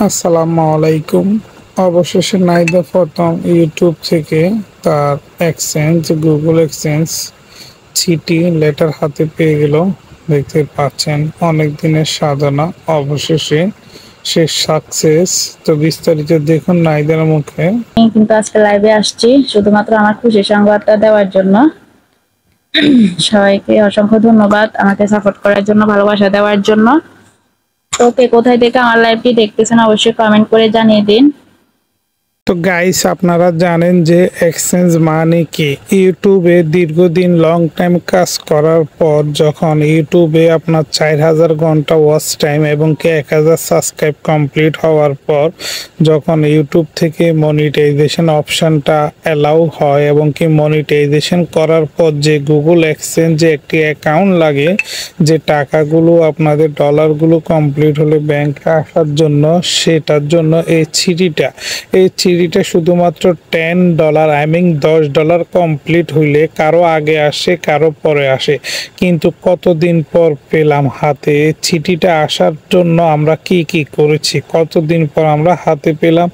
আসসালামু আলাইকুম। অবশেষে নাইদা প্রথম ইউটিউব থেকে তার এক্সচেঞ্জ গুগল এক্সচেঞ্জ চিঠি লেটার হাতে পেয়ে গেল। দেখতে পাচ্ছেন অনেক দিনের সাধনা অবশেষে সে সাকসেস। তো বিস্তারিত দেখুন নাইদার মুখে। আমি কিন্তু আজকে লাইভে আসছি শুধুমাত্র আমার খুশির সংবাদটা দেওয়ার জন্য। সবাইকে অসংখ্য ধন্যবাদ আমাকে সাপোর্ট করার জন্য, ভালোবাসা দেওয়ার জন্য। তো কে কোথায় থেকে আমার লাইভটি দেখতেছেন অবশ্যই কমেন্ট করে জানিয়ে দিন। তো গাইস, আপনারা জানেন যে এক্সচেঞ্জ মানে কি। ইউটিউবে দীর্ঘদিন লং টাইম কাজ করার পর যখন ইউটিউবে আপনার 4000 ঘন্টা ওয়াচ টাইম এবং কি 1000 সাবস্ক্রাইব কমপ্লিট হওয়ার পর যখন ইউটিউব থেকে মনিটাইজেশন অপশনটা অ্যালাউ হয় এবং কি মনিটাইজেশন করার পর যে গুগল এক্সচেঞ্জে একটি অ্যাকাউন্ট লাগে, যে টাকাগুলো আপনাদের ডলারগুলো কমপ্লিট হলে ব্যাংকে আসার জন্য, সেটার জন্য এই চিঠিটা শুধুমাত্র $10 $10 কমপ্লিট হইলে কারো আগে আসে কারো পরে আসে। কিন্তু কতদিন পর পেলাম হাতে এই চিঠিটা। আসার জন্য আমরা কি কি করেছি, কতদিন পর আমরা হাতে পেলাম,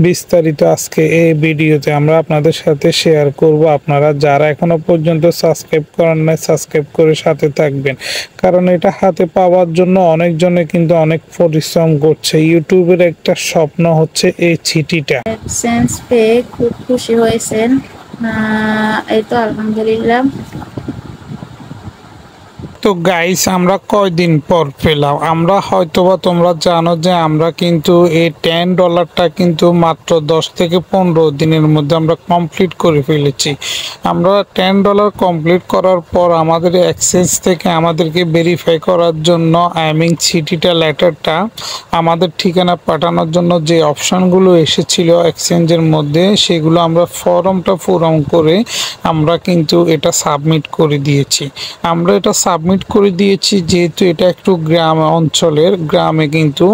বিস্তারিত আজকে এই ভিডিওতে আমরা আপনাদের সাথে শেয়ার করব। আপনারা যারা এখনো পর্যন্ত সাবস্ক্রাইব করেন নাই, সাবস্ক্রাইব করে সাথে থাকবেন, কারণ এটা হাতে পাওয়ার জন্য অনেকজনে কিন্তু অনেক পরিশ্রম করছে। ইউটিউবের একটা স্বপ্ন হচ্ছে এই চিঠিটা। এক্সচেঞ্জ পেয়ে খুব খুশি হয়েছেন? এই তো আলহামদুলিল্লাহ। তো গাইস, আমরা কয়দিন পর পেলাম? আমরা হয়তোবা তোমরা জানো যে আমরা কিন্তু এই $10টা কিন্তু মাত্র 10 থেকে 15 দিনের মধ্যে আমরা কমপ্লিট করে ফেলেছি। আমরা $10 কমপ্লিট করার পর আমাদের এক্সচেঞ্জ থেকে আমাদেরকে ভেরিফাই করার জন্য চিঠিটা লেটারটা আমাদের ঠিকানা পাঠানোর জন্য যে অপশানগুলো এসেছিল এক্সচেঞ্জের মধ্যে, সেগুলো আমরা ফর্মটা পূরণ করে আমরা কিন্তু এটা সাবমিট করে দিয়েছি। আমরা এটা সাবমিট করে দিয়েছি যেহেতু এটা একটু গ্রাম অঞ্চলের, গ্রামে কিন্তু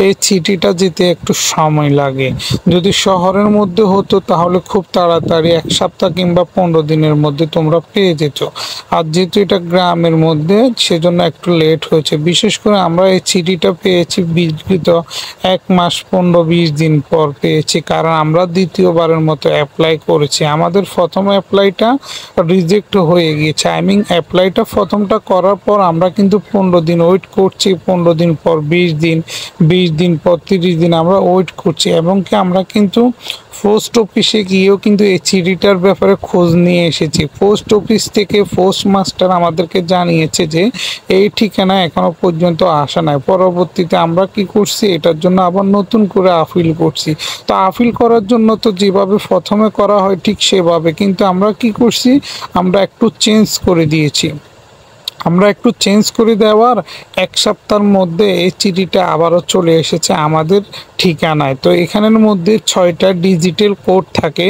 এই চিঠিটা যেতে একটু সময় লাগে। যদি শহরের মধ্যে হতো তাহলে খুব তাড়াতাড়ি 1 সপ্তাহ কিংবা 15 দিনের মধ্যে তোমরা পেয়ে যেত। আর যেহেতু এটা গ্রামের মধ্যে, সেজন্য একটু লেট হয়েছে। বিশেষ করে আমরা এই চিঠিটা পেয়েছি বিগত 1 মাস 15-20 দিন পর পেয়েছি, কারণ আমরা দ্বিতীয়বারের মতো অ্যাপ্লাই করেছি। আমাদের প্রথম অ্যাপ্লাইটা রিজেক্ট হয়ে গিয়েছে। অ্যাপ্লাইটা প্রথমটা করার পর আমরা কিন্তু 15 দিন ওয়েট করছি, 15 দিন পর 20 দিন, 20 দিন পর 30 দিন আমরা ওয়েট করছি। এবং কি আমরা কিন্তু পোস্ট অফিসে গিয়েও কিন্তু এই চিঠিটার ব্যাপারে খোঁজ নিয়ে এসেছি। পোস্ট অফিস থেকে পোস্ট মাস্টার আমাদেরকে জানিয়েছে যে এই ঠিকানা এখনো পর্যন্ত আসা নাই। পরবর্তীতে আমরা কি করছি, এটার জন্য আবার নতুন করে আপিল করছি। তো আপিল করার জন্য তো যেভাবে প্রথমে করা হয় ঠিক সেভাবে, কিন্তু আমরা কি করছি, আমরা একটু চেঞ্জ করে দিয়েছি। আমরা একটু চেঞ্জ করে দেওয়ার 1 সপ্তাহের মধ্যে এই চিঠিটা আবারও চলে এসেছে আমাদের ঠিকানায়। তো এখানের মধ্যে 6টা ডিজিটাল কোড থাকে।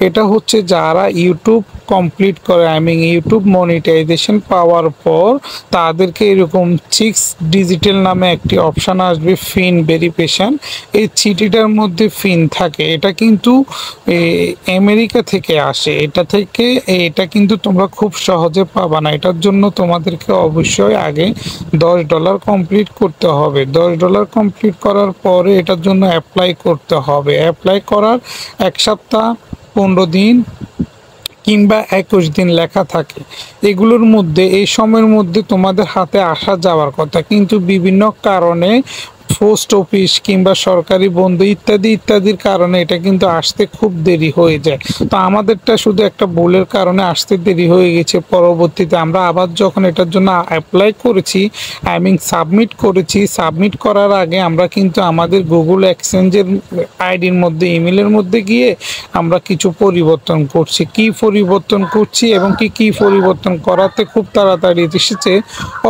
এটা হচ্ছে যারা ইউটিউব কমপ্লিট করে, ইউটিউব মনিটাইজেশন পাওয়ার পর তাদেরকে এরকম 6 ডিজিটাল নামে একটি অপশান আসবে, ফিন ভেরিফিকেশন। এই চিঠিটার মধ্যে ফিন থাকে। এটা কিন্তু আমেরিকা থেকে আসে। এটা কিন্তু তোমরা খুব সহজে পাবা না। এটার জন্য তোমাদেরকে অবশ্যই আগে $10 কমপ্লিট করতে হবে। $10 কমপ্লিট করার পরে এটার জন্য অ্যাপ্লাই করতে হবে। অ্যাপ্লাই করার 1 সপ্তাহ 15 দিন কিংবা 21 দিন লেখা থাকে। এগুলোর মধ্যে এই সময়ের মধ্যে তোমাদের হাতে আসা যাওয়ার কথা, কিন্তু বিভিন্ন কারণে পোস্ট অফিস কিংবা সরকারি বন্ধ ইত্যাদির কারণে এটা কিন্তু আসতে খুব দেরি হয়ে যায়। তো আমাদেরটা শুধু একটা ভুলের কারণে আসতে দেরি হয়ে গেছে। পরবর্তীতে আমরা আবার যখন এটার জন্য অ্যাপ্লাই করেছি, সাবমিট করার আগে আমরা কিন্তু আমাদের গুগল এক্সচেঞ্জের আইডির মধ্যে, ইমেলের মধ্যে গিয়ে আমরা কিছু পরিবর্তন করছি। কি পরিবর্তন করছি এবং কি পরিবর্তন করাতে খুব তাড়াতাড়ি এসেছে,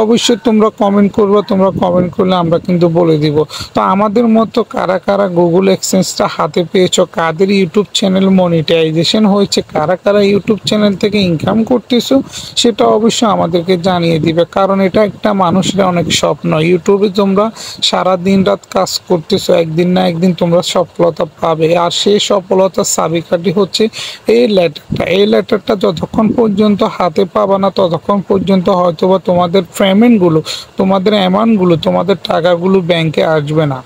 অবশ্যই তোমরা কমেন্ট করবে। তোমরা কমেন্ট করলে আমরা কিন্তু বলে দিব। তো আমাদের মতো কারা কারা গুগল এক্সচেঞ্জটা হাতে পেয়েছো, কাদের ইউটিউব চ্যানেল মনিটাইজেশন হয়েছে, কারা কারা ইউটিউব চ্যানেল থেকে ইনকাম করতেছো, সেটা অবশ্যই আমাদেরকে জানিয়ে দিবে। কারণ এটা একটা মানুষের অনেক স্বপ্ন। ইউটিউবে তোমরা সারা দিন রাত কাজ করতেছো, একদিন না একদিন তোমরা সফলতা পাবে। আর সেই সফলতার চাবিকাঠি হচ্ছে এই লেটারটা যতক্ষণ পর্যন্ত হাতে পাবা না, ততক্ষণ পর্যন্ত হয়তোবা তোমাদের পেমেন্টগুলো, তোমাদের অ্যামাউন্টগুলো, তোমাদের টাকাগুলো ব্যাংকে আসবে না।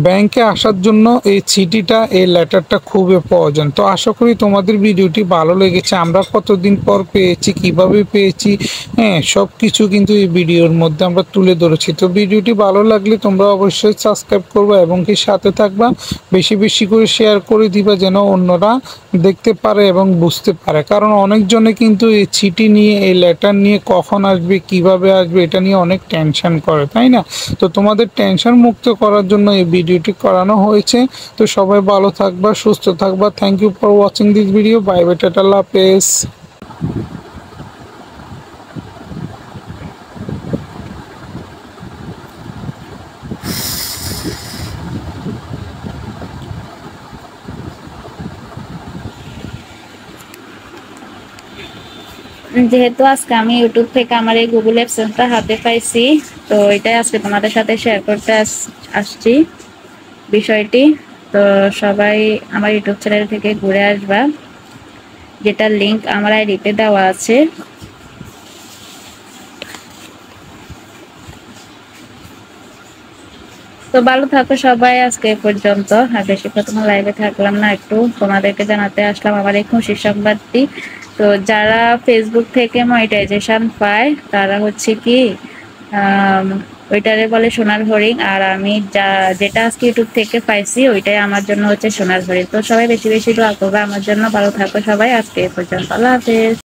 ব্যাংকে আসার জন্য এই চিঠিটা, এই লেটারটা খুবই প্রয়োজন। তো আশা করি তোমাদের ভিডিওটি ভালো লেগেছে। আমরা কতদিন পর পেয়েছি, কিভাবে পেয়েছি, হ্যাঁ, সব কিছু কিন্তু এই ভিডিওর মধ্যে আমরা তুলে ধরেছি। তো ভিডিওটি ভালো লাগলে তোমরা অবশ্যই সাবস্ক্রাইব করবে এবং কি সাথে থাকবা, বেশি বেশি করে শেয়ার করে দিবা যেন অন্যরা দেখতে পারে এবং বুঝতে পারে। কারণ অনেকজনে কিন্তু এই চিঠি নিয়ে, এই লেটার নিয়ে কখন আসবে, কিভাবে আসবে, এটা নিয়ে অনেক টেনশন করে, তাই না? তো তোমাদের টেনশন মুক্ত করার জন্য এই ভিডিওটি করানো হয়েছে। তো সবাই ভালো থাকবা, সুস্থ থাকবা। Thank you for watching this video. Bye bye, tata, আল্লাহ হাফেজ। যেহেতু আজকে আমি ইউটিউব থেকে আমার এই গুগল অ্যাপসটা হাতে পাইছি, তো এটাই আজকে তোমাদের সাথে শেয়ার করতে আসছি বিষয়টি। তো সবাই আমার ইউটিউব চ্যানেল থেকে ঘুরে আসবা, যেটার লিংক আমার আইডিতে দেওয়া আছে। তো ভালো থাকো সবাই, আজকে এ পর্যন্ত। আর বেশিক্ষণ তোমার লাইভে থাকলাম না, একটু তোমাদেরকে জানাতে আসলাম আমার এই খুশির সংবাদটি। তো যারা ফেসবুক থেকে মনিটাইজেশন পায় তারা হচ্ছে কি ওইটারে বলে সোনার হরিণ, আর আমি যেটা আজকে ইউটিউব থেকে পাইছি ওইটাই আমার জন্য হচ্ছে সোনার হরিণ। তো সবাই বেশি বেশি দোয়া করবে আমার জন্য। ভালো থাকো সবাই, আজকে এ পর্যন্ত, আল্লাহ হাফেজ।